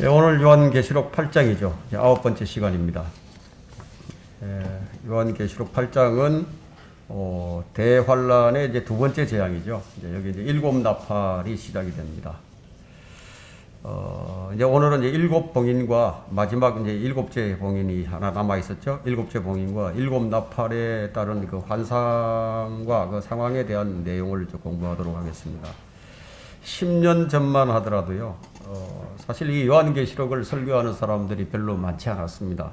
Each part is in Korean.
오늘 요한계시록 8장이죠. 이제 9번째 시간입니다. 요한계시록 8장은 대환란의 이제 두 번째 재앙이죠. 여기 이제 일곱 나팔이 시작이 됩니다. 이제 오늘은 이제 일곱 봉인과 마지막 이제 일곱째 봉인이 하나 남아 있었죠. 일곱째 봉인과 일곱 나팔에 따른 그 환상과 그 상황에 대한 내용을 공부하도록 하겠습니다. 10년 전만 하더라도요, 사실 이 요한계시록을 설교하는 사람들이 별로 많지 않았습니다.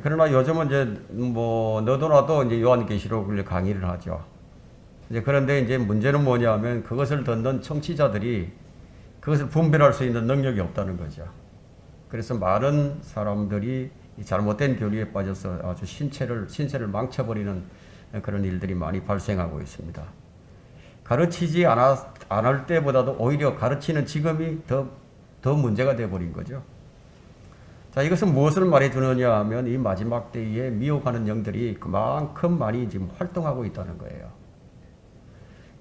그러나 요즘은 이제 너도나도 이제 요한계시록을 강의를 하죠. 그런데 이제 문제는 뭐냐면 그것을 듣는 청취자들이 그것을 분별할 수 있는 능력이 없다는 거죠. 그래서 많은 사람들이 잘못된 교리에 빠져서 아주 신체를 망쳐버리는 그런 일들이 많이 발생하고 있습니다. 가르치지 않을 때보다도 오히려 가르치는 지금이 더 문제가 되어버린 거죠. 자, 이것은 무엇을 말해주느냐 하면 이 마지막 때에 미혹하는 영들이 그만큼 많이 지금 활동하고 있다는 거예요.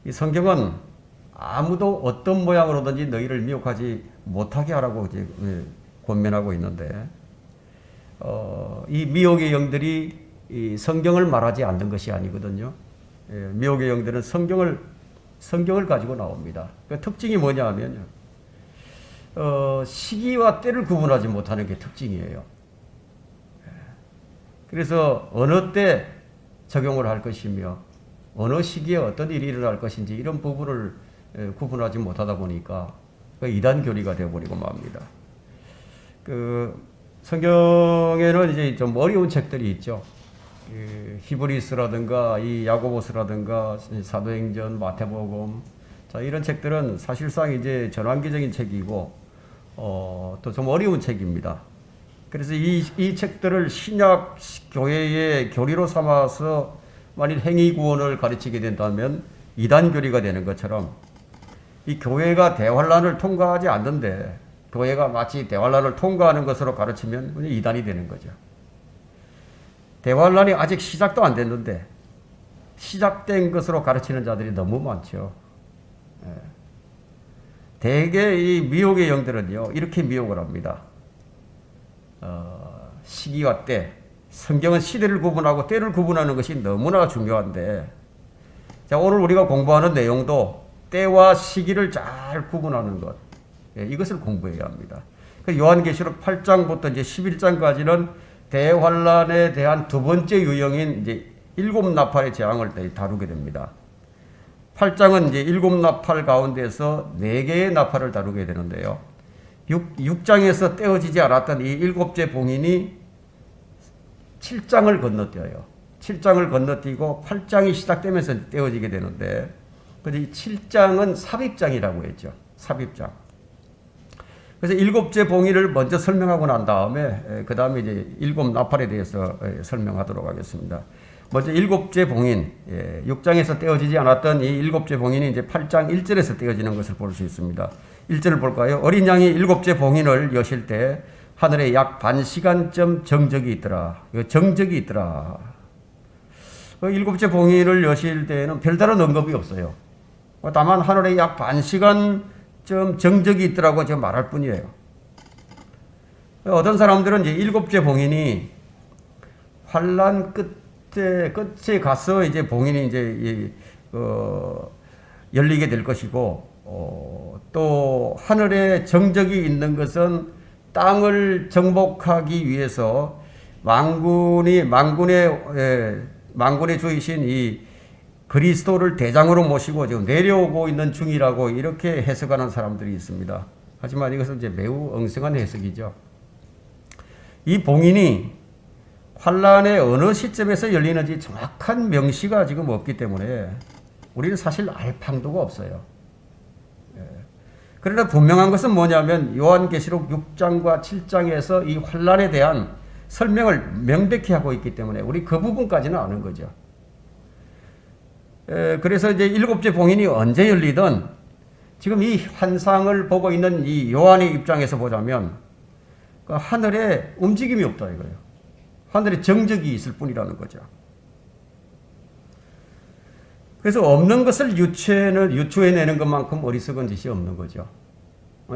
이 성경은 아무도 어떤 모양으로든지 너희를 미혹하지 못하게 하라고 이제 권면하고 있는데, 이 미혹의 영들이 이 성경을 말하지 않는 것이 아니거든요. 미혹의 영들은 성경을 가지고 나옵니다. 그 특징이 뭐냐 하면요, 시기와 때를 구분하지 못하는 게 특징이에요. 그래서 어느 때 적용을 할 것이며 어느 시기에 어떤 일이 일어날 것인지 이런 부분을 구분하지 못하다 보니까 그 이단 교리가 되어버리고 맙니다. 그 성경에는 이제 좀 어려운 책들이 있죠. 히브리스라든가 이 야고보스라든가 사도행전, 마태복음, 자 이런 책들은 사실상 이제 전환기적인 책이고 또 좀 어려운 책입니다. 그래서 이 책들을 신약 교회의 교리로 삼아서 만일 행위 구원을 가르치게 된다면 이단 교리가 되는 것처럼, 이 교회가 대환란을 통과하지 않는데 교회가 마치 대환란을 통과하는 것으로 가르치면 이단이 되는 거죠. 대환란이 아직 시작도 안 됐는데 시작된 것으로 가르치는 자들이 너무 많죠. 대개 이 미혹의 영들은요, 이렇게 미혹을 합니다. 시기와 때, 성경은 시대를 구분하고 때를 구분하는 것이 너무나 중요한데, 자, 오늘 우리가 공부하는 내용도 때와 시기를 잘 구분하는 것, 이것을 공부해야 합니다. 요한계시록 8장부터 이제 11장까지는 대환란에 대한 두 번째 유형인 이제 일곱 나팔의 재앙을 다루게 됩니다. 8장은 이제 일곱 나팔 가운데서 4개의 나팔을 다루게 되는데요. 6장에서 떼어지지 않았던 이 일곱째 봉인이 7장을 건너뛰어요. 7장을 건너뛰고 8장이 시작되면서 떼어지게 되는데, 이 7장은 삽입장이라고 했죠. 삽입장. 그래서 일곱째 봉인을 먼저 설명하고 난 다음에 그 다음에 이제 일곱 나팔에 대해서 설명하도록 하겠습니다. 먼저 일곱째 봉인, 6장에서 떼어지지 않았던 이 일곱째 봉인이 이제 8장 1절에서 떼어지는 것을 볼 수 있습니다. 1절을 볼까요? 어린 양이 일곱째 봉인을 여실 때 하늘에 약 반 시간쯤 정적이 있더라. 정적이 있더라. 일곱째 봉인을 여실 때에는 별다른 언급이 없어요. 다만 하늘에 약 반 시간 좀 정적이 있더라고 지금 말할 뿐이에요. 어떤 사람들은 이제 일곱째 봉인이 환란 끝에 가서 이제 봉인이 이제 열리게 될 것이고, 또 하늘에 정적이 있는 것은 땅을 정복하기 위해서 망군의 주이신 이 그리스도를 대장으로 모시고 지금 내려오고 있는 중이라고 이렇게 해석하는 사람들이 있습니다. 하지만 이것은 이제 매우 엉성한 해석이죠. 이 봉인이 환란의 어느 시점에서 열리는지 정확한 명시가 지금 없기 때문에 우리는 사실 알 방도가 없어요. 그러나 분명한 것은 뭐냐면 요한계시록 6장과 7장에서 이 환란에 대한 설명을 명백히 하고 있기 때문에 우리 그 부분까지는 아는 거죠. 그래서 이제 일곱째 봉인이 언제 열리든 지금 이 환상을 보고 있는 이 요한의 입장에서 보자면 그 하늘에 움직임이 없다 이거예요. 하늘에 정적이 있을 뿐이라는 거죠. 그래서 없는 것을 유추해내는 것만큼 어리석은 짓이 없는 거죠.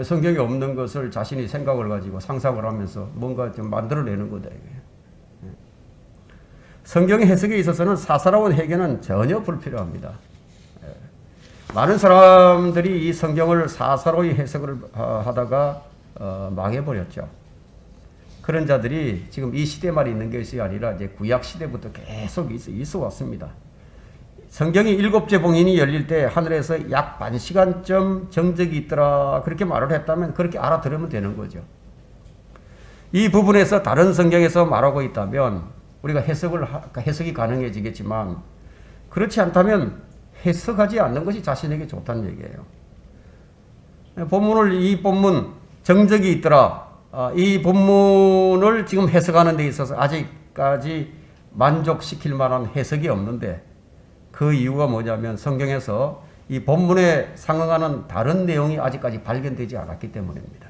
성경에 없는 것을 자신이 생각을 가지고 상상을 하면서 뭔가 좀 만들어내는 거다. 이게. 성경의 해석에 있어서는 사사로운 해결은 전혀 불필요합니다. 많은 사람들이 이 성경을 사사로이 해석을 하다가 망해버렸죠. 그런 자들이 지금 이 시대만 있는 것이 아니라 이제 구약 시대부터 계속 있어 왔습니다. 성경이 7째 봉인이 열릴 때 하늘에서 약 반 시간쯤 정적이 있더라 그렇게 말을 했다면 그렇게 알아들으면 되는 거죠. 이 부분에서 다른 성경에서 말하고 있다면 우리가 해석이 가능해지겠지만 그렇지 않다면 해석하지 않는 것이 자신에게 좋다는 얘기예요. 이 본문 정적이 있더라. 이 본문을 지금 해석하는 데 있어서 아직까지 만족시킬 만한 해석이 없는데 그 이유가 뭐냐면 성경에서 이 본문에 상응하는 다른 내용이 아직까지 발견되지 않았기 때문입니다.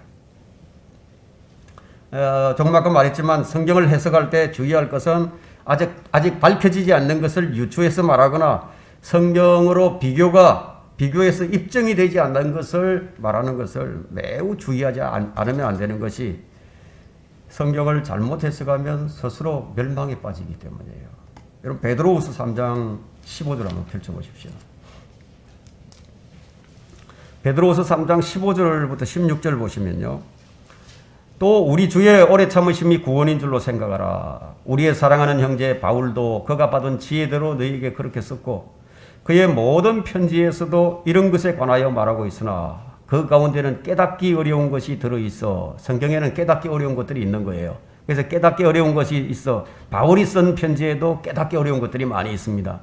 조금 아까 말했지만 성경을 해석할 때 주의할 것은 아직 밝혀지지 않는 것을 유추해서 말하거나 성경으로 비교해서 입증이 되지 않는 것을 말하는 것을 매우 주의하지 않으면 안 되는 것이 성경을 잘못 해석하면 스스로 멸망에 빠지기 때문이에요. 여러분 베드로후서 3장 15절 한번 펼쳐보십시오. 베드로후서 3장 15절부터 16절 보시면요. 또 우리 주의 오래 참으심이 구원인 줄로 생각하라. 우리의 사랑하는 형제 바울도 그가 받은 지혜대로 너희에게 그렇게 썼고 그의 모든 편지에서도 이런 것에 관하여 말하고 있으나 그 가운데는 깨닫기 어려운 것이 들어있어. 성경에는 깨닫기 어려운 것들이 있는 거예요. 그래서 깨닫기 어려운 것이 있어. 바울이 쓴 편지에도 깨닫기 어려운 것들이 많이 있습니다.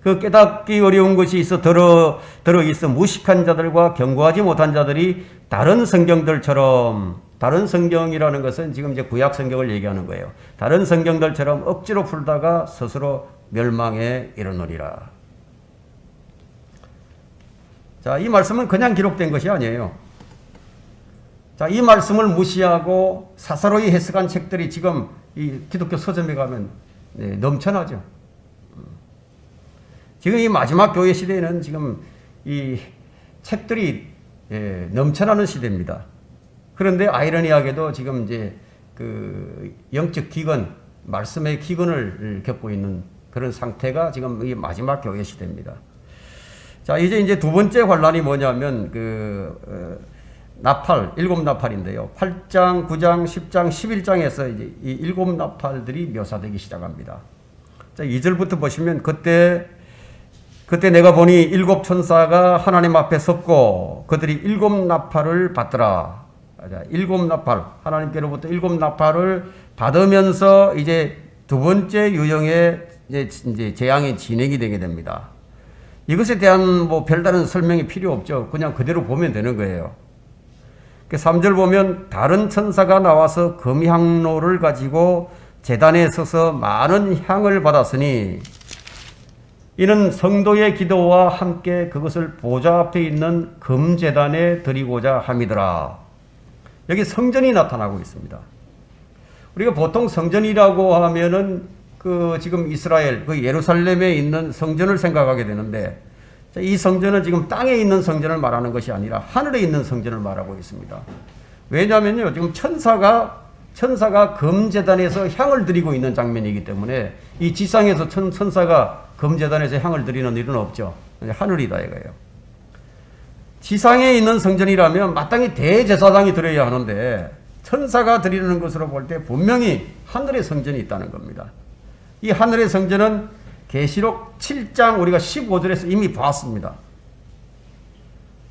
그 깨닫기 어려운 것이 있어 들어있어 무식한 자들과 경고하지 못한 자들이 다른 성경들처럼, 다른 성경이라는 것은 지금 이제 구약 성경을 얘기하는 거예요. 다른 성경들처럼 억지로 풀다가 스스로 멸망에 이르느니라. 자, 이 말씀은 그냥 기록된 것이 아니에요. 자, 이 말씀을 무시하고 사사로이 해석한 책들이 지금 이 기독교 서점에 가면 넘쳐나죠. 지금 이 마지막 교회 시대에는 지금 이 책들이 넘쳐나는 시대입니다. 그런데 아이러니하게도 지금 이제 그 영적 기근, 말씀의 기근을 겪고 있는 그런 상태가 지금 이 마지막 교회 시대입니다. 자, 이제 두 번째 환란이 뭐냐면 나팔, 7나팔인데요. 8장, 9장, 10장, 11장에서 이제 이 7나팔들이 묘사되기 시작합니다. 자, 2절부터 보시면 그때 내가 보니 7 천사가 하나님 앞에 섰고 그들이 7 나팔을 받더라. 7 나팔, 하나님께로부터 7 나팔을 받으면서 이제 두 번째 유형의 이제 재앙이 진행이 되게 됩니다. 이것에 대한 뭐 별다른 설명이 필요 없죠. 그냥 그대로 보면 되는 거예요. 3절 보면 다른 천사가 나와서 금향로를 가지고 제단에 서서 많은 향을 받았으니 이는 성도의 기도와 함께 그것을 보좌 앞에 있는 금제단에 드리고자 함이더라. 여기 성전이 나타나고 있습니다. 우리가 보통 성전이라고 하면은 지금 이스라엘, 예루살렘에 있는 성전을 생각하게 되는데 이 성전은 지금 땅에 있는 성전을 말하는 것이 아니라 하늘에 있는 성전을 말하고 있습니다. 왜냐하면요, 지금 천사가 금제단에서 향을 드리고 있는 장면이기 때문에 이 지상에서 천사가 금제단에서 향을 드리는 일은 없죠. 하늘이다 이거예요. 지상에 있는 성전이라면 마땅히 대제사장이 드려야 하는데 천사가 드리는 것으로 볼 때 분명히 하늘의 성전이 있다는 겁니다. 이 하늘의 성전은 계시록 7장 우리가 15절에서 이미 봤습니다.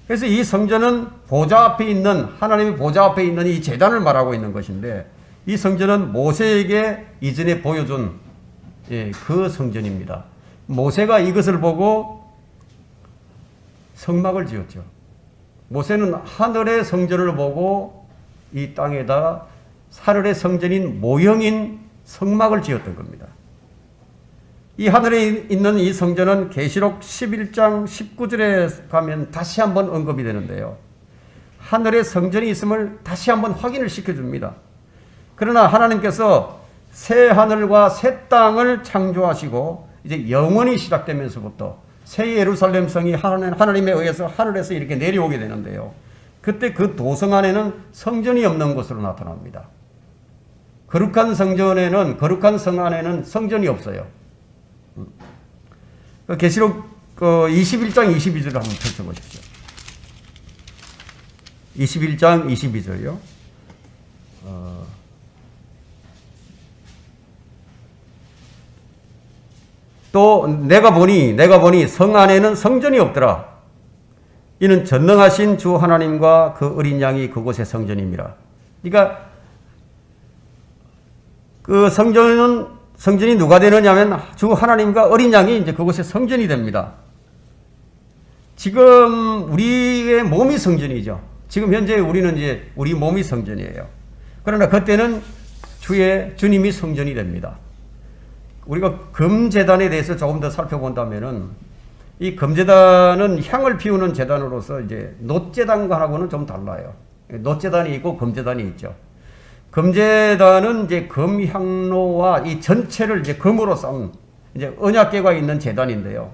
그래서 이 성전은 보좌 앞에 있는, 하나님의 보좌 앞에 있는 이 제단을 말하고 있는 것인데 이 성전은 모세에게 이전에 보여준 그 성전입니다. 모세가 이것을 보고 성막을 지었죠. 모세는 하늘의 성전을 보고 이 땅에다 하늘의 성전인 모형인 성막을 지었던 겁니다. 이 하늘에 있는 이 성전은 계시록 11장 19절에 가면 다시 한번 언급이 되는데요. 하늘에 성전이 있음을 다시 한번 확인을 시켜줍니다. 그러나 하나님께서 새 하늘과 새 땅을 창조하시고 이제 영원히 시작되면서부터 새 예루살렘 성이 하나님에 의해서 하늘에서 이렇게 내려오게 되는데요. 그때 그 도성 안에는 성전이 없는 것으로 나타납니다. 거룩한 거룩한 성 안에는 성전이 없어요. 계시록 21장 22절을 한번 펼쳐보십시오. 21장 22절이요. 또 내가 보니 성 안에는 성전이 없더라. 이는 전능하신 주 하나님과 그 어린 양이 그곳의 성전입니다. 그러니까 그 성전이 누가 되느냐면 주 하나님과 어린 양이 이제 그곳의 성전이 됩니다. 지금 우리의 몸이 성전이죠. 지금 현재 우리는 이제 우리 몸이 성전이에요. 그러나 그때는 주님이 성전이 됩니다. 우리가 금제단에 대해서 조금 더 살펴본다면은 이 금제단은 향을 피우는 제단으로서 이제 놋제단과는 좀 달라요. 놋제단이 있고 금제단이 있죠. 금제단은 이제 금향로와 이 전체를 이제 금으로 쌓은 이제 언약궤가 있는 제단인데요.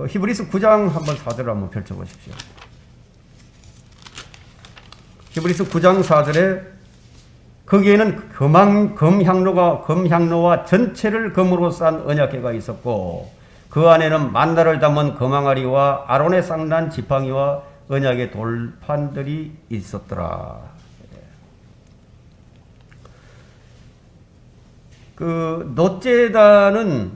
히브리서 9장 한번 4절을 한번 펼쳐보십시오. 히브리서 9장 4절에 거기에는 금향로와 전체를 금으로 쌓은 언약궤가 있었고 그 안에는 만나를 담은 금항아리와 아론의 쌍난 지팡이와 언약의 돌판들이 있었더라. 놋제단은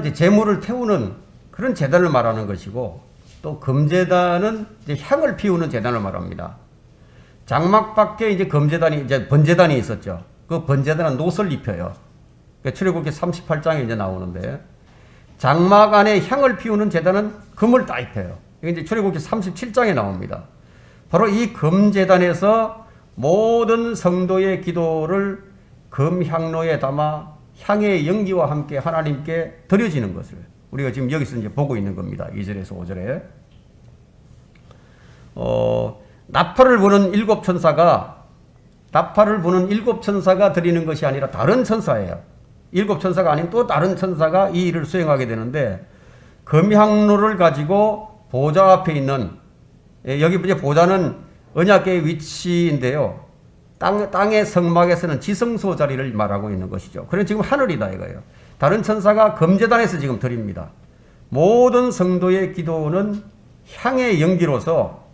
이제 제물을 태우는 그런 제단을 말하는 것이고 또 금제단은 이제 향을 피우는 제단을 말합니다. 장막 밖에 이제 번제단이 있었죠. 그 번제단은 놋을 입혀요. 출애굽기 38장에 이제 나오는데 장막 안에 향을 피우는 제단은 금을 다 입혀요. 이게 이제 출애굽기 37장에 나옵니다. 바로 이 금제단에서 모든 성도의 기도를 금향로에 담아 향의 연기와 함께 하나님께 드려지는 것을 우리가 지금 여기서 이제 보고 있는 겁니다. 2절에서 5절에. 나팔을 부는 일곱 천사가 드리는 것이 아니라 다른 천사예요. 일곱 천사가 아닌 또 다른 천사가 이 일을 수행하게 되는데 금향로를 가지고 보좌 앞에 있는 여기 이제 보좌는 언약궤의 위치인데요. 땅의 성막에서는 지성소 자리를 말하고 있는 것이죠. 그래서 지금 하늘이다 이거예요. 다른 천사가 금제단에서 지금 드립니다. 모든 성도의 기도는 향의 연기로서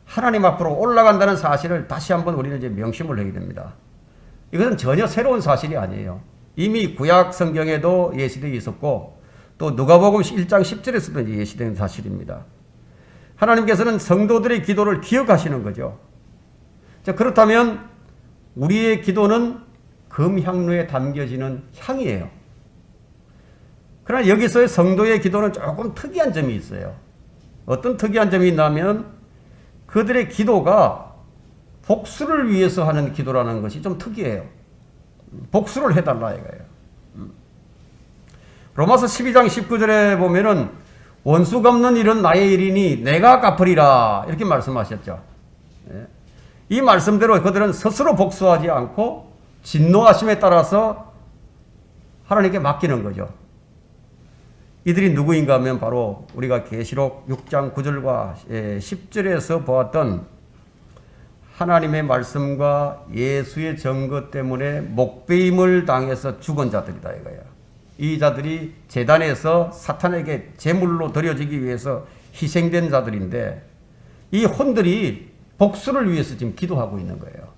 하나님 앞으로 올라간다는 사실을 다시 한번 우리는 이제 명심을 하게 됩니다. 이것은 전혀 새로운 사실이 아니에요. 이미 구약 성경에도 예시되어 있었고 또 누가복음 1장 10절에서도 예시된 사실입니다. 하나님께서는 성도들의 기도를 기억하시는 거죠. 자, 그렇다면 우리의 기도는 금향로에 담겨지는 향이에요. 그러나 여기서의 성도의 기도는 조금 특이한 점이 있어요. 어떤 특이한 점이 있냐면 그들의 기도가 복수를 위해서 하는 기도라는 것이 좀 특이해요. 복수를 해달라 이거예요. 로마서 12장 19절에 보면은 원수 갚는 일은 나의 일이니 내가 갚으리라 이렇게 말씀하셨죠. 이 말씀대로 그들은 스스로 복수하지 않고 진노하심에 따라서 하나님께 맡기는 거죠. 이들이 누구인가 하면 바로 우리가 계시록 6장 9절과 10절에서 보았던 하나님의 말씀과 예수의 증거 때문에 목배임을 당해서 죽은 자들이다 이거예요. 이 자들이 제단에서 사탄에게 제물로 드려지기 위해서 희생된 자들인데 이 혼들이 복수를 위해서 지금 기도하고 있는 거예요.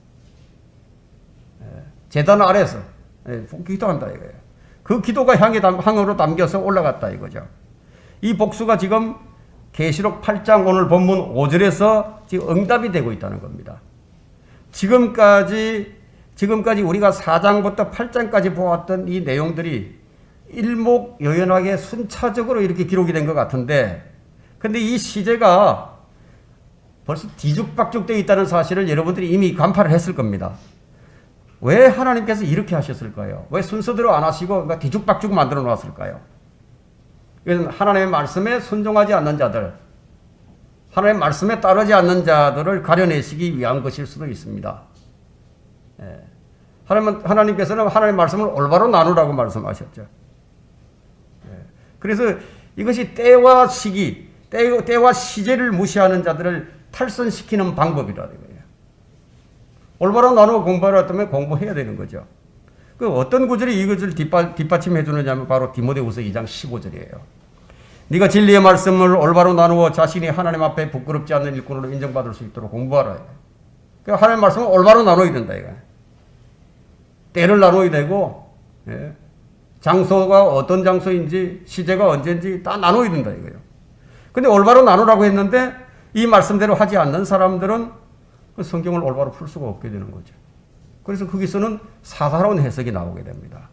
제단 아래서 기도한다 이거예요. 그 기도가 향으로 담겨서 올라갔다 이거죠. 이 복수가 지금 계시록 8장 오늘 본문 5절에서 지금 응답이 되고 있다는 겁니다. 지금까지 우리가 4장부터 8장까지 보았던 이 내용들이 일목요연하게 순차적으로 이렇게 기록이 된 것 같은데 근데 이 시제가 벌써 뒤죽박죽 되어 있다는 사실을 여러분들이 이미 간파를 했을 겁니다. 왜 하나님께서 이렇게 하셨을까요? 왜 순서대로 안 하시고 뒤죽박죽 만들어 놓았을까요? 이것은 하나님의 말씀에 순종하지 않는 자들, 하나님의 말씀에 따르지 않는 자들을 가려내시기 위한 것일 수도 있습니다. 하나님께서는 하나님의 말씀을 올바로 나누라고 말씀하셨죠. 그래서 이것이 때와 시기, 때와 시제를 무시하는 자들을 탈선시키는 방법이라 이거예요. 올바로 나누어 공부하라 때문에 공부해야 되는 거죠. 그 어떤 구절이 이 구절을 뒷받침해 주느냐면 바로 디모데후서 2장 15절이에요. 네가 진리의 말씀을 올바로 나누어 자신이 하나님 앞에 부끄럽지 않는 일꾼으로 인정받을 수 있도록 공부하라. 그러니까 하나님 말씀을 올바로 나눠야 된다 이거. 때를 나눠야 되고, 예. 장소가 어떤 장소인지 시제가 언제인지 다 나눠야 된다 이거예요. 근데 올바로 나누라고 했는데 이 말씀대로 하지 않는 사람들은 그 성경을 올바로 풀 수가 없게 되는 거죠. 그래서 거기서는 사사로운 해석이 나오게 됩니다.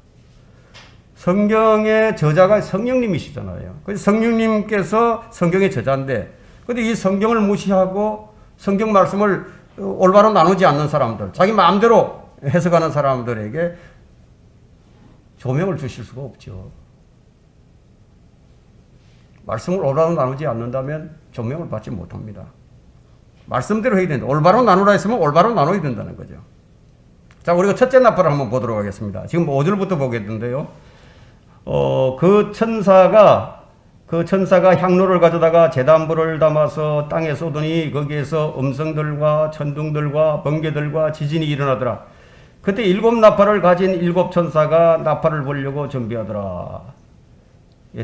성경의 저자가 성령님이시잖아요. 그래서 성령님께서 성경의 저자인데, 근데 이 성경을 무시하고 성경 말씀을 올바로 나누지 않는 사람들, 자기 마음대로 해석하는 사람들에게 조명을 주실 수가 없죠. 말씀을 올바로 나누지 않는다면 조명을 받지 못합니다. 말씀대로 해야 된다. 올바로 나누라 했으면 올바로 나눠야 된다는 거죠. 자, 우리가 첫째 나팔을 한번 보도록 하겠습니다. 지금 5절부터 보겠는데요. 그 천사가 향로를 가져다가 제단불을 담아서 땅에 쏟으니 거기에서 음성들과 천둥들과 번개들과 지진이 일어나더라. 그때 7 나팔을 가진 7 천사가 나팔을 불려고 준비하더라.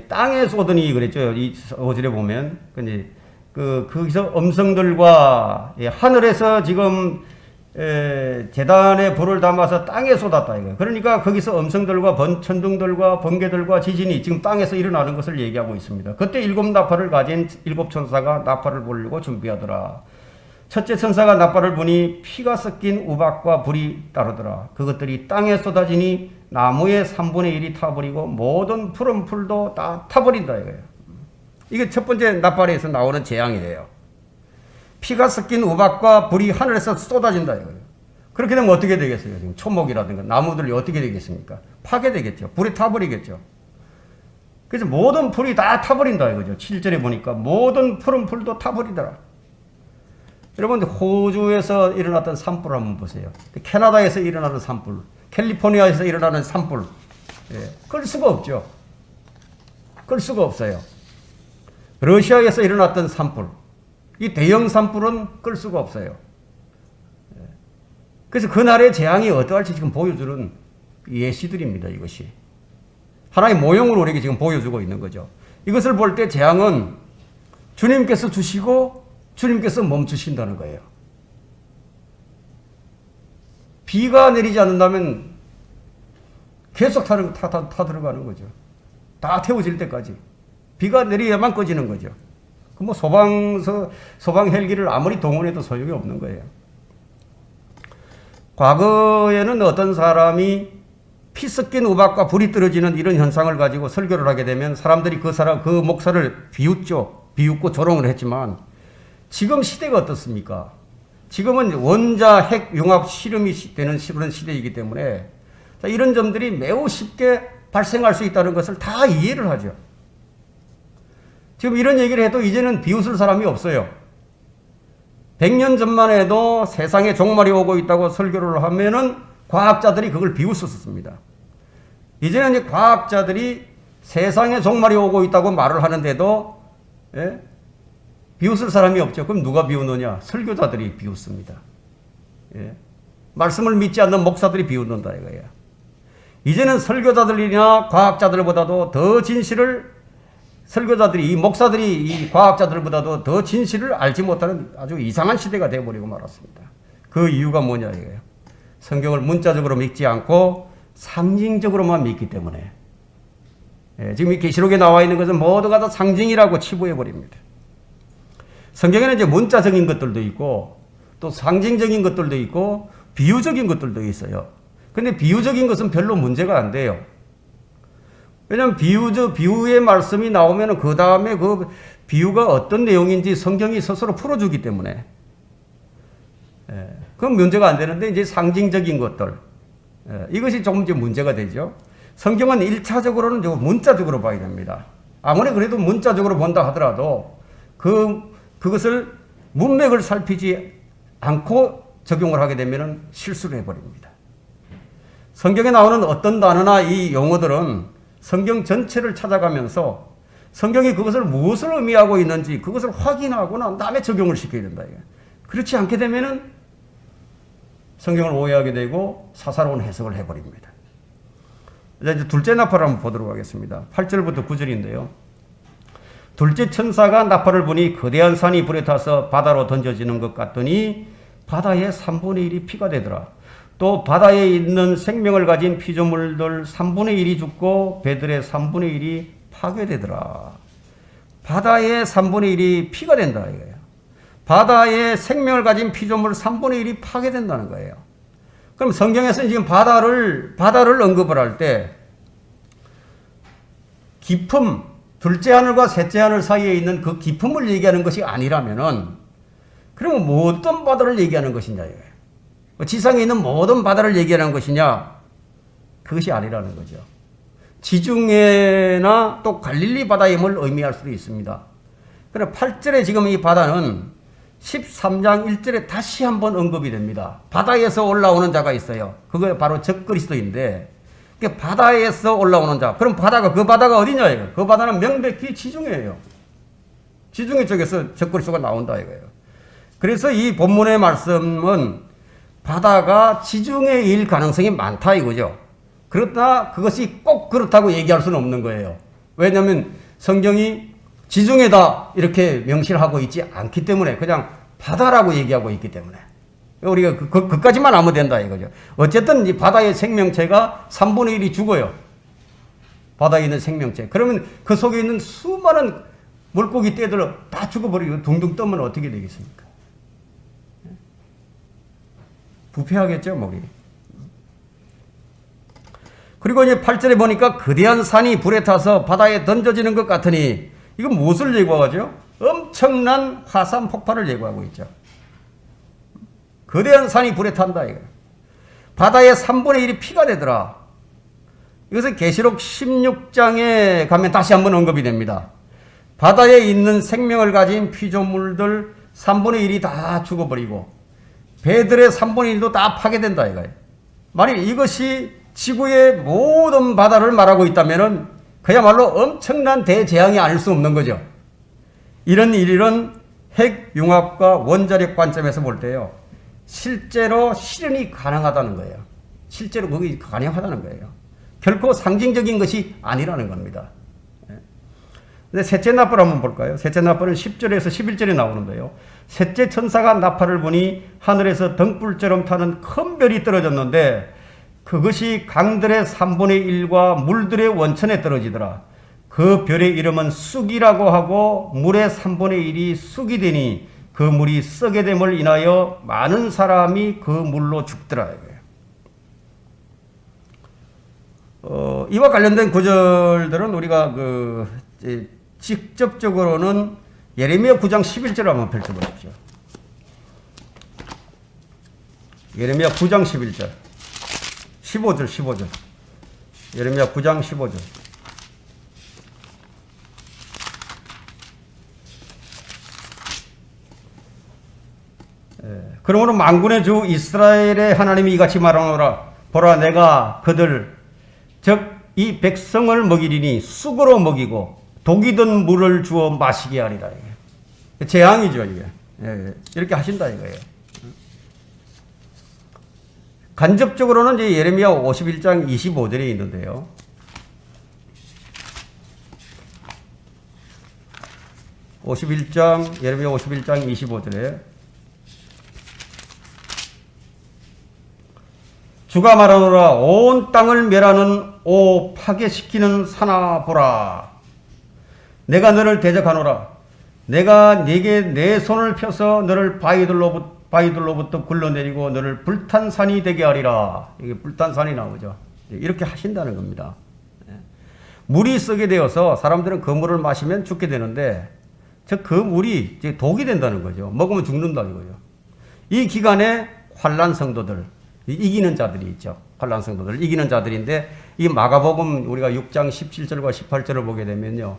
땅에 쏟으니 그랬죠. 이 5절에 보면. 근데 거기서 음성들과 하늘에서 지금 제단에 불을 담아서 땅에 쏟았다 이거예요. 그러니까 거기서 음성들과 천둥들과 번개들과 지진이 지금 땅에서 일어나는 것을 얘기하고 있습니다. 그때 7 나팔을 가진 7 천사가 나팔을 불려고 준비하더라. 첫째 천사가 나팔을 부니 피가 섞인 우박과 불이 따르더라. 그것들이 땅에 쏟아지니 나무의 3분의 1이 타버리고 모든 푸른 풀도 다 타버린다 이거예요. 이게 첫 번째 나팔에서 나오는 재앙이에요. 피가 섞인 우박과 불이 하늘에서 쏟아진다 이거예요. 그렇게 되면 어떻게 되겠어요? 지금 초목이라든가 나무들이 어떻게 되겠습니까? 파괴되겠죠. 불이 타버리겠죠. 그래서 모든 풀이 다 타버린다 이거죠. 7절에 보니까 모든 푸른 풀도 타버리더라. 여러분, 호주에서 일어났던 산불 한번 보세요. 캐나다에서 일어나는 산불, 캘리포니아에서 일어나는 산불, 끌 수가 없죠. 끌 수가 없어요. 러시아에서 일어났던 산불, 이 대형 산불은 끌 수가 없어요. 그래서 그날의 재앙이 어떠할지 지금 보여주는 예시들입니다, 이것이. 하나의 모형을 우리에게 지금 보여주고 있는 거죠. 이것을 볼 때 재앙은 주님께서 주시고 주님께서 멈추신다는 거예요. 비가 내리지 않는다면 계속 타 들어가는 거죠. 다 태워질 때까지. 비가 내려야만 꺼지는 거죠. 뭐 소방 헬기를 아무리 동원해도 소용이 없는 거예요. 과거에는 어떤 사람이 피 섞인 우박과 불이 떨어지는 이런 현상을 가지고 설교를 하게 되면 사람들이 그 목사를 비웃고 조롱을 했지만 지금 시대가 어떻습니까? 지금은 원자 핵 융합 실험이 되는 그런 시대이기 때문에 이런 점들이 매우 쉽게 발생할 수 있다는 것을 다 이해를 하죠. 지금 이런 얘기를 해도 이제는 비웃을 사람이 없어요. 100년 전만 해도 세상에 종말이 오고 있다고 설교를 하면은 과학자들이 그걸 비웃었습니다. 이제는 이제 과학자들이 세상에 종말이 오고 있다고 말을 하는데도 비웃을 사람이 없죠. 그럼 누가 비웃느냐? 설교자들이 비웃습니다. 말씀을 믿지 않는 목사들이 비웃는다 이거예요. 이제는 설교자들이나 과학자들보다도 더 진실을 설교자들이, 이 목사들이 이 과학자들보다도 더 진실을 알지 못하는 아주 이상한 시대가 되어버리고 말았습니다. 그 이유가 뭐냐 이거예요. 성경을 문자적으로 믿지 않고 상징적으로만 믿기 때문에. 지금 이 계시록에 나와 있는 것은 모두가 다 상징이라고 치부해버립니다. 성경에는 이제 문자적인 것들도 있고 또 상징적인 것들도 있고 비유적인 것들도 있어요. 근데 비유적인 것은 별로 문제가 안 돼요. 왜냐하면 비유의 말씀이 나오면 그 다음에 그 비유가 어떤 내용인지 성경이 스스로 풀어주기 때문에 그건 문제가 안 되는데 이제 상징적인 것들 이것이 조금 이제 문제가 되죠. 성경은 1차적으로는 문자적으로 봐야 됩니다. 아무리 그래도 문자적으로 본다 하더라도 그것을 문맥을 살피지 않고 적용을 하게 되면 실수를 해버립니다. 성경에 나오는 어떤 단어나 이 용어들은 성경 전체를 찾아가면서 성경이 그것을 무엇을 의미하고 있는지 그것을 확인하고 난 다음에 적용을 시켜야 된다. 그렇지 않게 되면은 성경을 오해하게 되고 사사로운 해석을 해버립니다. 이제 둘째 나팔을 한번 보도록 하겠습니다. 8절부터 9절인데요. 둘째 천사가 나팔을 부니 거대한 산이 불에 타서 바다로 던져지는 것 같더니 바다의 3분의 1이 피가 되더라. 또 바다에 있는 생명을 가진 피조물들 3분의 1이 죽고 배들의 3분의 1이 파괴되더라. 바다의 3분의 1이 피가 된다 이거예요. 바다에 생명을 가진 피조물 3분의 1이 파괴된다는 거예요. 그럼 성경에서는 지금 바다를 언급을 할 때 깊음, 둘째 하늘과 셋째 하늘 사이에 있는 그 깊음을 얘기하는 것이 아니라면은 그러면 어떤 바다를 얘기하는 것이냐 이거예요. 지상에 있는 모든 바다를 얘기하는 것이냐? 그것이 아니라는 거죠. 지중해나 또 갈릴리 바다임을 의미할 수도 있습니다. 그러나 8절에 지금 이 바다는 13장 1절에 다시 한번 언급이 됩니다. 바다에서 올라오는 자가 있어요. 그게 바로 적그리스도인데 바다에서 올라오는 자. 그럼 그 바다가 어디냐 이거예요. 그 바다는 명백히 지중해예요. 지중해 쪽에서 적그리스도가 나온다 이거예요. 그래서 이 본문의 말씀은 바다가 지중해일 가능성이 많다 이거죠. 그러나 그것이 꼭 그렇다고 얘기할 수는 없는 거예요. 왜냐하면 성경이 지중해다 이렇게 명시를 하고 있지 않기 때문에 그냥 바다라고 얘기하고 있기 때문에 우리가 그까지만 하면 된다 이거죠. 어쨌든 이 바다의 생명체가 3분의 1이 죽어요. 바다에 있는 생명체. 그러면 그 속에 있는 수많은 물고기 떼들 다 죽어버리고 둥둥 떠면 어떻게 되겠습니까? 부패하겠죠, 목이. 그리고 이제 8절에 보니까 거대한 산이 불에 타서 바다에 던져지는 것 같으니 이건 무엇을 예고하죠? 엄청난 화산 폭발을 예고하고 있죠. 거대한 산이 불에 탄다 이거. 바다의 3분의 1이 피가 되더라. 이것은 계시록 16장에 가면 다시 한번 언급이 됩니다. 바다에 있는 생명을 가진 피조물들 3분의 1이 다 죽어버리고 배들의 3분의 1도 다 파괴된다 이거예요. 만약 이것이 지구의 모든 바다를 말하고 있다면은 그야말로 엄청난 대재앙이 아닐 수 없는 거죠. 이런 일은 핵융합과 원자력 관점에서 볼 때요. 실제로 실현이 가능하다는 거예요. 실제로 그게 가능하다는 거예요. 결코 상징적인 것이 아니라는 겁니다. 근데 셋째 나팔 한번 볼까요? 셋째 나팔은 10절에서 11절에 나오는데요. 셋째 천사가 나팔을 부니 하늘에서 등불처럼 타는 큰 별이 떨어졌는데 그것이 강들의 3분의 1과 물들의 원천에 떨어지더라. 그 별의 이름은 쑥이라고 하고 물의 3분의 1이 쑥이 되니 그 물이 썩게 됨을 인하여 많은 사람이 그 물로 죽더라. 이와 관련된 구절들은 우리가 직접적으로는 예레미야 9장 11절을 한번 펼쳐보십시오. 예레미야 9장 11절. 15절. 예레미야 9장 15절. 그러므로 만군의 주 이스라엘의 하나님이 이같이 말하노라. 보라, 내가 그들 즉 이 백성을 먹이리니 쑥으로 먹이고 독이 든 물을 주어 마시게 하리라. 재앙이죠 이게. 이렇게 하신다 이거예요. 간접적으로는 이제 예레미야 51장 25절에 있는데요. 예레미야 51장 25절에 주가 말하노라. 온 땅을 멸하는 오 파괴시키는 산아 보라. 내가 너를 대적하노라. 내가 네게 내 손을 펴서 너를 바위들로부터 굴러내리고 너를 불탄 산이 되게 하리라. 이게 불탄 산이 나오죠. 이렇게 하신다는 겁니다. 물이 썩게 되어서 사람들은 그 물을 마시면 죽게 되는데 그 물이 이제 독이 된다는 거죠. 먹으면 죽는다는 거죠. 이 기간에 환난 성도들, 이기는 자들이 있죠. 환난 성도들, 이기는 자들인데 이 마가복음 우리가 6장 17절과 18절을 보게 되면요.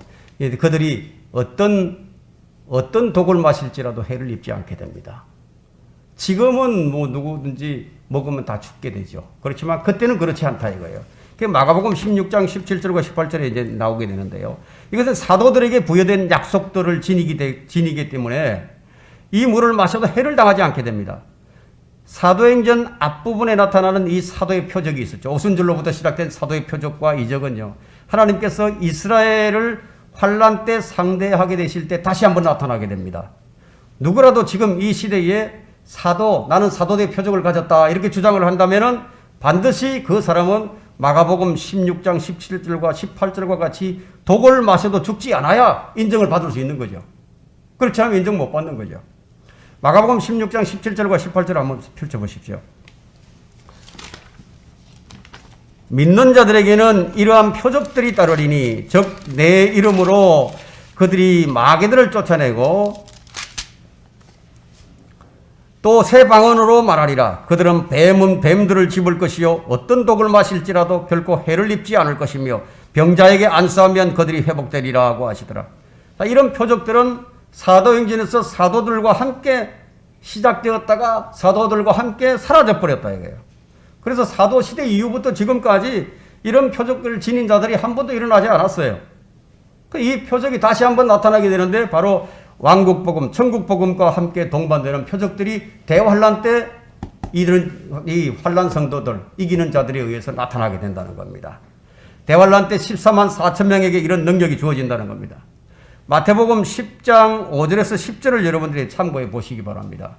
그들이 어떤 독을 마실지라도 해를 입지 않게 됩니다. 지금은 뭐 누구든지 먹으면 다 죽게 되죠. 그렇지만 그때는 그렇지 않다 이거예요. 그게 마가복음 16장 17절과 18절에 이제 나오게 되는데요. 이것은 사도들에게 부여된 약속들을 지니기 때문에 이 물을 마셔도 해를 당하지 않게 됩니다. 사도행전 앞부분에 나타나는 이 사도의 표적이 있었죠. 오순절로부터 시작된 사도의 표적과 이적은요, 하나님께서 이스라엘을 환란 때 상대하게 되실 때 다시 한번 나타나게 됩니다. 누구라도 지금 이 시대에 나는 사도의 표적을 가졌다 이렇게 주장을 한다면은 반드시 그 사람은 마가복음 16장 17절과 18절과 같이 독을 마셔도 죽지 않아야 인정을 받을 수 있는 거죠. 그렇지 않으면 인정 못 받는 거죠. 마가복음 16장 17절과 18절 한번 펼쳐보십시오. 믿는 자들에게는 이러한 표적들이 따르리니 즉 내 이름으로 그들이 마귀들을 쫓아내고 또 새 방언으로 말하리라. 그들은 뱀들을 집을 것이요 어떤 독을 마실지라도 결코 해를 입지 않을 것이며 병자에게 안수하면 그들이 회복되리라고 하시더라. 이런 표적들은 사도행전에서 사도들과 함께 시작되었다가 사도들과 함께 사라져버렸다 이거예요. 그래서 사도 시대 이후부터 지금까지 이런 표적들을 지닌 자들이 한 번도 일어나지 않았어요. 이 표적이 다시 한번 나타나게 되는데 바로 왕국복음, 천국복음과 함께 동반되는 표적들이 대환란 때 이 환란 성도들, 이기는 자들에 의해서 나타나게 된다는 겁니다. 대환란 때 14만 4천 명에게 이런 능력이 주어진다는 겁니다. 마태복음 10장 5절에서 10절을 여러분들이 참고해 보시기 바랍니다.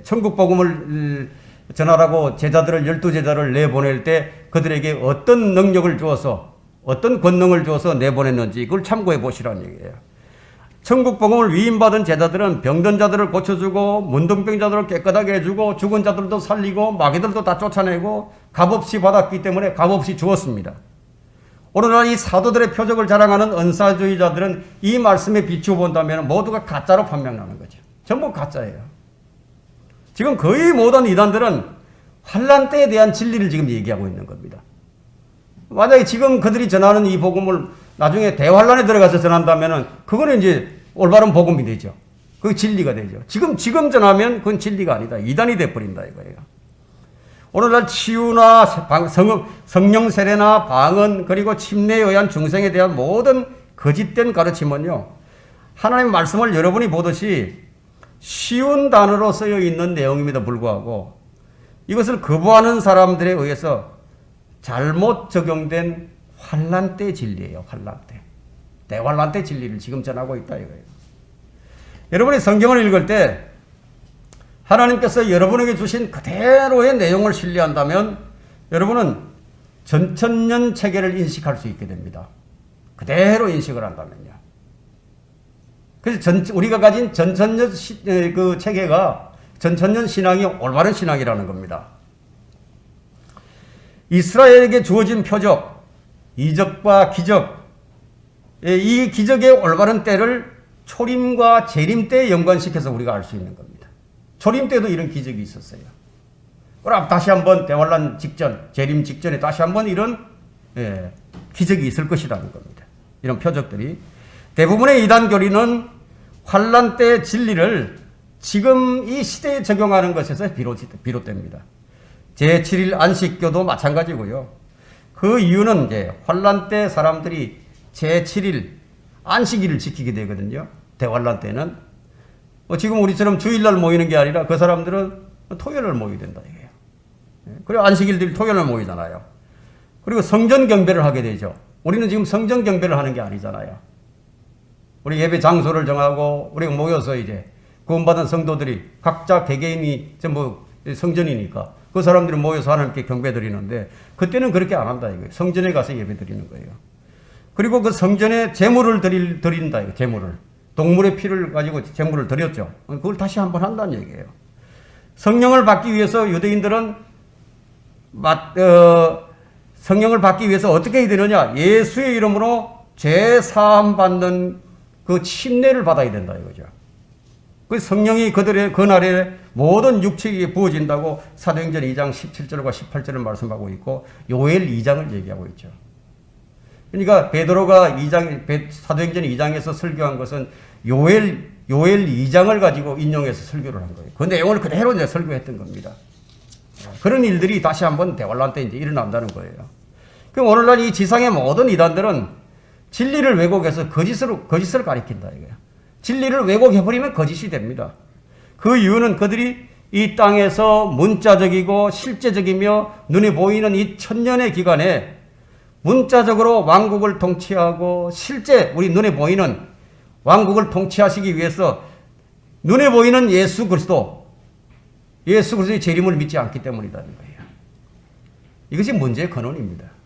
천국복음을 전하라고 제자들을 12제자를 내보낼 때 그들에게 어떤 능력을 주어서 어떤 권능을 주어서 내보냈는지 그걸 참고해 보시라는 얘기예요. 천국복음을 위임받은 제자들은 병든 자들을 고쳐주고 문둥병 자들을 깨끗하게 해주고 죽은 자들도 살리고 마귀들도 다 쫓아내고 값없이 받았기 때문에 값없이 주었습니다. 오늘날 이 사도들의 표적을 자랑하는 은사주의자들은 이 말씀에 비추어 본다면 모두가 가짜로 판명나는 거죠. 전부 가짜예요. 지금 거의 모든 이단들은 환란 때에 대한 진리를 지금 얘기하고 있는 겁니다. 만약에 지금 그들이 전하는 이 복음을 나중에 대환란에 들어가서 전한다면은 그거는 이제 올바른 복음이 되죠. 그게 진리가 되죠. 지금 전하면 그건 진리가 아니다. 이단이 돼버린다 이거예요. 오늘날 치유나 성령 세례나 방언 그리고 침례에 의한 중생에 대한 모든 거짓된 가르침은요, 하나님의 말씀을 여러분이 보듯이 쉬운 단어로 쓰여 있는 내용임에도 불구하고 이것을 거부하는 사람들에 의해서 잘못 적용된 환란 때 진리예요. 환란 때. 대환란 때 진리를 지금 전하고 있다 이거예요. 여러분이 성경을 읽을 때 하나님께서 여러분에게 주신 그대로의 내용을 신뢰한다면 여러분은 전천년 체계를 인식할 수 있게 됩니다. 그대로 인식을 한다면요. 그래서 우리가 가진 전천년 그 체계가 전천년 신앙이 올바른 신앙이라는 겁니다. 이스라엘에게 주어진 표적, 이적과 기적, 이 기적의 올바른 때를 초림과 재림 때에 연관시켜서 우리가 알 수 있는 겁니다. 초림 때도 이런 기적이 있었어요. 그럼 다시 한번 대환란 직전, 재림 직전에 다시 한번 이런 기적이 있을 것이라는 겁니다. 이런 표적들이. 대부분의 이단 교리는 환란 때의 진리를 지금 이 시대에 적용하는 것에서 비롯됩니다. 제7일 안식교도 마찬가지고요. 그 이유는 이제 환란 때 사람들이 제7일 안식일을 지키게 되거든요. 대환란 때는 지금 우리처럼 주일날 모이는 게 아니라 그 사람들은 토요일날 모이게 된다 이게요. 그리고 안식일들이 토요일날 모이잖아요. 그리고 성전 경배를 하게 되죠. 우리는 지금 성전 경배를 하는 게 아니잖아요. 우리 예배 장소를 정하고 우리가 모여서 이제 구원받은 성도들이 각자 개개인이 전부 성전이니까 그 사람들이 모여서 하나님께 경배 드리는데 그때는 그렇게 안 한다 이거예요. 성전에 가서 예배 드리는 거예요. 그리고 그 성전에 제물을 드린다 이거 제물을. 동물의 피를 가지고 제물을 드렸죠. 그걸 다시 한번 한다는 얘기예요. 성령을 받기 위해서 유대인들은 성령을 받기 위해서 어떻게 해야 되느냐? 예수의 이름으로 죄 사함 받는 그 침례를 받아야 된다 이거죠. 그 성령이 그들의 그날에 모든 육체에 부어진다고 사도행전 2장 17절과 18절을 말씀하고 있고 요엘 2장을 얘기하고 있죠. 그러니까 베드로가 사도행전 2장에서 설교한 것은 요엘 2장을 가지고 인용해서 설교를 한 거예요. 그 내용을 그대로 이제 설교했던 겁니다. 그런 일들이 다시 한번 대환란 때 이제 일어난다는 거예요. 그럼 오늘날 이 지상의 모든 이단들은 진리를 왜곡해서 거짓을 가리킨다 이거야. 진리를 왜곡해버리면 거짓이 됩니다. 그 이유는 그들이 이 땅에서 문자적이고 실제적이며 눈에 보이는 이 천년의 기간에 문자적으로 왕국을 통치하고 실제 우리 눈에 보이는 왕국을 통치하시기 위해서 눈에 보이는 예수 그리스도의 재림을 믿지 않기 때문이라는 거예요. 이것이 문제의 근원입니다.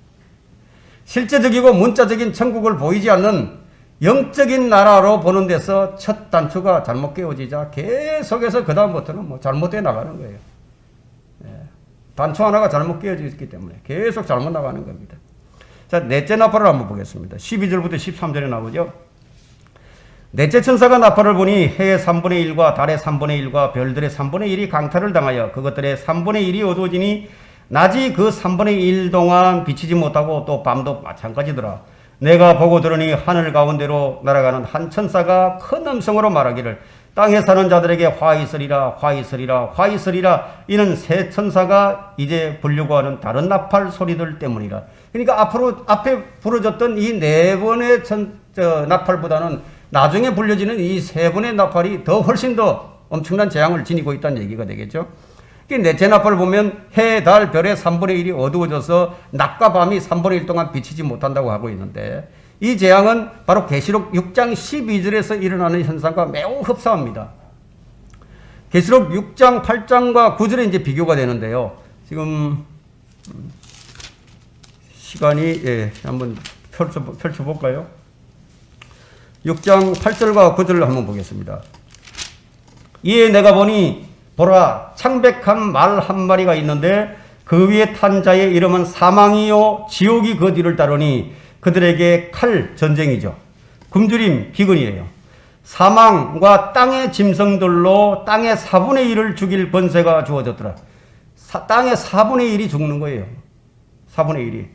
실제적이고 문자적인 천국을 보이지 않는 영적인 나라로 보는 데서 첫 단추가 잘못 깨어지자 계속해서 그 다음부터는 뭐 잘못돼 나가는 거예요. 단추 하나가 잘못 깨어지기 때문에 계속 잘못 나가는 겁니다. 자, 넷째 나팔을 한번 보겠습니다. 12절부터 13절에 나오죠. 넷째 천사가 나팔을 보니 해의 3분의 1과 달의 3분의 1과 별들의 3분의 1이 강탈을 당하여 그것들의 3분의 1이 어두워지니 낮이 그 3분의 1 동안 비치지 못하고 또 밤도 마찬가지더라. 내가 보고 들으니 하늘 가운데로 날아가는 한 천사가 큰 음성으로 말하기를 땅에 사는 자들에게 화 있으리라 화 있으리라 화 있으리라. 이는 새 천사가 이제 불려고 하는 다른 나팔 소리들 때문이라. 그러니까 앞에 부러졌던 이 네 번의 나팔보다는 나중에 불려지는 이 세 번의 나팔이 훨씬 더 엄청난 재앙을 지니고 있다는 얘기가 되겠죠. 넷째 나팔을 보면 해, 달, 별의 3분의 1이 어두워져서 낮과 밤이 3분의 1 동안 비치지 못한다고 하고 있는데 이 재앙은 바로 계시록 6장 12절에서 일어나는 현상과 매우 흡사합니다. 계시록 6장 8장과 9절에 이제 비교가 되는데요. 지금 시간이 한번 펼쳐볼까요? 6장 8절과 9절을 한번 보겠습니다. 이에 내가 보니 보라 창백한 말 한 마리가 있는데 그 위에 탄 자의 이름은 사망이요 지옥이 그 뒤를 따르니 그들에게 칼 전쟁이죠. 굶주림 비근이에요. 사망과 땅의 짐승들로 땅의 4분의 1을 죽일 권세가 주어졌더라. 땅의 4분의 1이 죽는 거예요. 4분의 1이.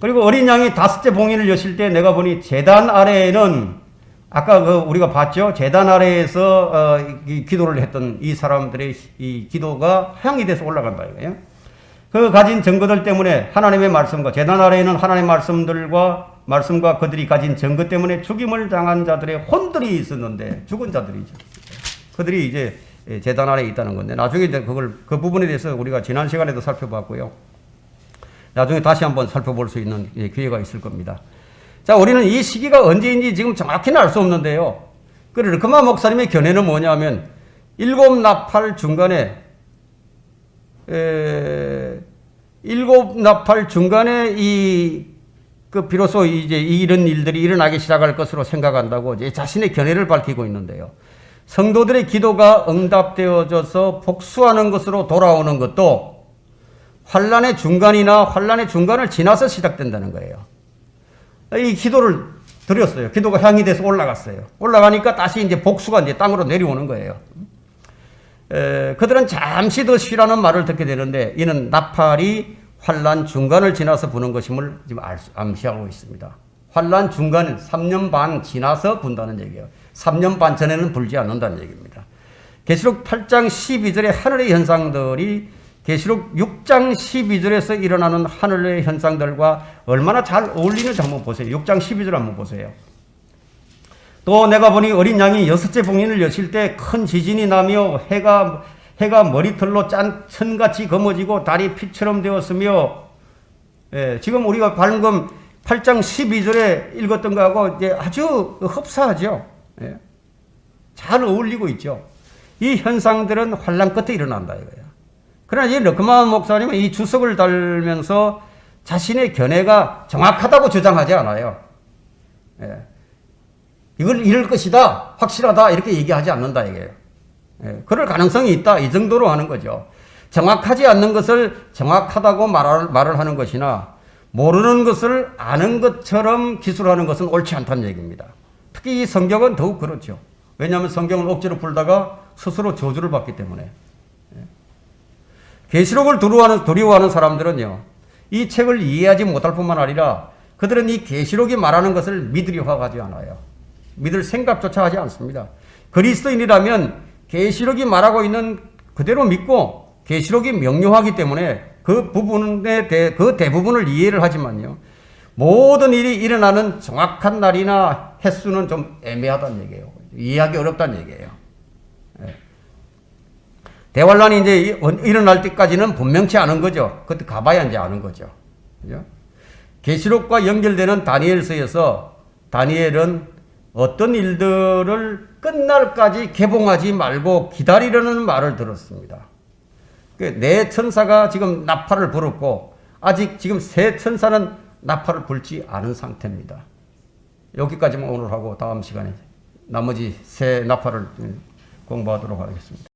그리고 어린 양이 다섯째 봉인을 여실 때 내가 보니 제단 아래에는 아까 우리가 봤죠. 제단 아래에서 기도를 했던 이 사람들의 이 기도가 향이 돼서 올라간다 이거예요. 그 가진 증거들 때문에 하나님의 말씀과 제단 아래에는 하나님의 말씀과 그들이 가진 증거 때문에 죽임을 당한 자들의 혼들이 있었는데 죽은 자들이죠. 그들이 이제 제단 아래에 있다는 건데 나중에 이제 그 부분에 대해서 우리가 지난 시간에도 살펴봤고요. 나중에 다시 한번 살펴볼 수 있는 기회가 있을 겁니다. 자, 우리는 이 시기가 언제인지 지금 정확히는 알 수 없는데요. 그 르크마 목사님의 견해는 뭐냐면 7나팔 중간에 7나팔 중간에 비로소 이제 이런 일들이 일어나기 시작할 것으로 생각한다고 이제 자신의 견해를 밝히고 있는데요. 성도들의 기도가 응답되어져서 복수하는 것으로 돌아오는 것도 환란의 중간이나 환란의 중간을 지나서 시작된다는 거예요. 이 기도를 드렸어요. 기도가 향이 돼서 올라갔어요. 올라가니까 다시 이제 복수가 이제 땅으로 내려오는 거예요. 그들은 잠시 더 쉬라는 말을 듣게 되는데 이는 나팔이 환란 중간을 지나서 부는 것임을 지금 암시하고 있습니다. 환란 중간은 3년 반 지나서 분다는 얘기예요. 3년 반 전에는 불지 않는다는 얘기입니다. 계시록 8장 12절의 하늘의 현상들이 계시록 6장 12절에서 일어나는 하늘의 현상들과 얼마나 잘 어울리는지 한번 보세요. 6장 12절 한번 보세요. 또 내가 보니 어린 양이 6째 봉인을 여실 때 큰 지진이 나며 해가 머리털로 짠 천같이 검어지고 달이 피처럼 되었으며 지금 우리가 방금 8장 12절에 읽었던 거하고 이제 아주 흡사하죠. 잘 어울리고 있죠. 이 현상들은 환란 끝에 일어난다 이거예요. 그러나 이 르크마 목사님은 이 주석을 달면서 자신의 견해가 정확하다고 주장하지 않아요. 이걸 이럴 것이다, 확실하다 이렇게 얘기하지 않는다 이게요. 그럴 가능성이 있다 이 정도로 하는 거죠. 정확하지 않는 것을 정확하다고 말을 하는 것이나 모르는 것을 아는 것처럼 기술하는 것은 옳지 않다는 얘기입니다. 특히 이 성경은 더욱 그렇죠. 왜냐하면 성경을 억지로 풀다가 스스로 저주를 받기 때문에. 계시록을 두려워하는 사람들은요, 이 책을 이해하지 못할 뿐만 아니라 그들은 이 계시록이 말하는 것을 믿으려 하지 않아요. 믿을 생각조차 하지 않습니다. 그리스도인이라면 계시록이 말하고 있는 그대로 믿고 계시록이 명료하기 때문에 그 부분에 대해 그 대부분을 이해를 하지만요. 모든 일이 일어나는 정확한 날이나 횟수는 좀 애매하다는 얘기예요. 이해하기 어렵다는 얘기예요. 예. 대환란이 이제 일어날 때까지는 분명치 않은 거죠. 그때 가봐야 이제 아는 거죠. 그죠? 계시록과 연결되는 다니엘서에서 다니엘은 어떤 일들을 끝날까지 개봉하지 말고 기다리려는 말을 들었습니다. 네 천사가 지금 나팔을 불었고 아직 지금 세 천사는 나팔을 불지 않은 상태입니다. 여기까지만 오늘 하고 다음 시간에 나머지 세 나팔을 공부하도록 하겠습니다.